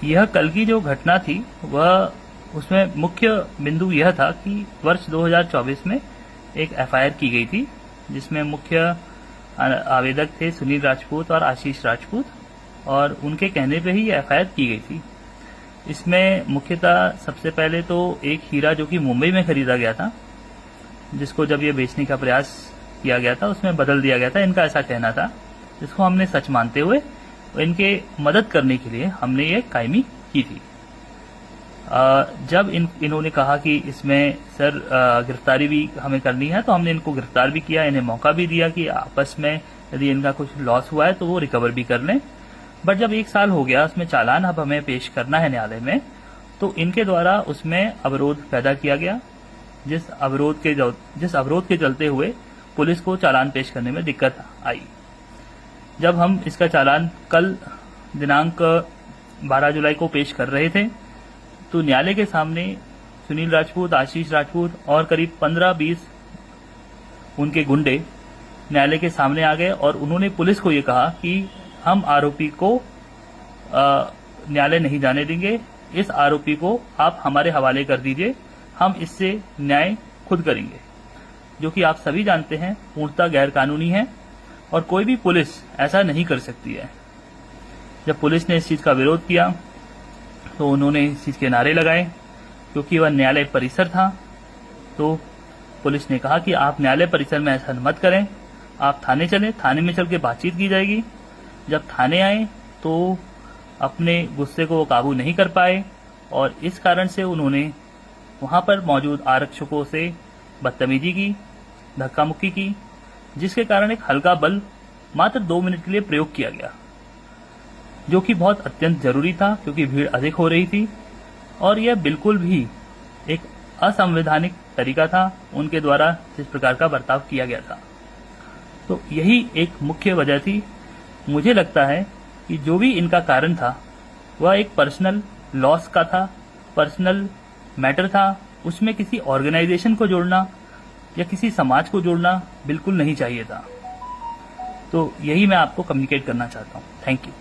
यह कल की जो घटना थी वह उसमें मुख्य बिंदु यह था कि वर्ष 2024 में एक एफआईआर की गई थी जिसमें मुख्य आवेदक थे सुनील राजपूत और आशीष राजपूत, और उनके कहने पे ही ये एफआईआर की गई थी। इसमें मुख्यतः सबसे पहले तो एक हीरा जो कि मुंबई में खरीदा गया था, जिसको जब ये बेचने का प्रयास किया गया था उसमें बदल दिया गया था, इनका ऐसा कहना था, जिसको हमने सच मानते हुए इनके मदद करने के लिए हमने ये कायमी की थी। जब इन्होंने कहा कि इसमें सर गिरफ्तारी भी हमें करनी है, तो हमने इनको गिरफ्तार भी किया, इन्हें मौका भी दिया कि आपस में यदि इनका कुछ लॉस हुआ है तो वो रिकवर भी कर लें। बट जब 1 साल हो गया, उसमें चालान अब हमें पेश करना है न्यायालय में, तो इनके द्वारा उसमें अवरोध पैदा किया गया, जिस अवरोध के चलते हुए पुलिस को चालान पेश करने में दिक्कत आई। जब हम इसका चालान कल दिनांक 12 जुलाई को पेश कर रहे थे, तो न्यायालय के सामने सुनील राजपूत, आशीष राजपूत और करीब 15-20 उनके गुंडे न्यायालय के सामने आ गए और उन्होंने पुलिस को ये कहा कि हम आरोपी को न्यायालय नहीं जाने देंगे, इस आरोपी को आप हमारे हवाले कर दीजिए, हम इससे न्याय खुद करेंगे, जो कि आप सभी जानते हैं पूर्णतः गैर कानूनी है और कोई भी पुलिस ऐसा नहीं कर सकती है। जब पुलिस ने इस चीज का विरोध किया तो उन्होंने इस चीज के नारे लगाए, क्योंकि वह न्यायालय परिसर था। तो पुलिस ने कहा कि आप न्यायालय परिसर में ऐसा मत करें, आप थाने चलें, थाने में चल के बातचीत की जाएगी। जब थाने आए तो अपने गुस्से को वो काबू नहीं कर पाए और इस कारण से उन्होंने वहां पर मौजूद आरक्षकों से बदतमीजी की, धक्का मुक्की की, जिसके कारण एक हल्का बल मात्र 2 मिनट के लिए प्रयोग किया गया, जो कि बहुत अत्यंत जरूरी था क्योंकि भीड़ अधिक हो रही थी और यह बिल्कुल भी एक असंवैधानिक तरीका था उनके द्वारा जिस प्रकार का बर्ताव किया गया था। तो यही एक मुख्य वजह थी। मुझे लगता है कि जो भी इनका कारण था वह एक पर्सनल लॉस का था, पर्सनल मैटर था, उसमें किसी ऑर्गेनाइजेशन को जोड़ना या किसी समाज को जोड़ना बिल्कुल नहीं चाहिए था। तो यही मैं आपको कम्युनिकेट करना चाहता हूँ। Thank you.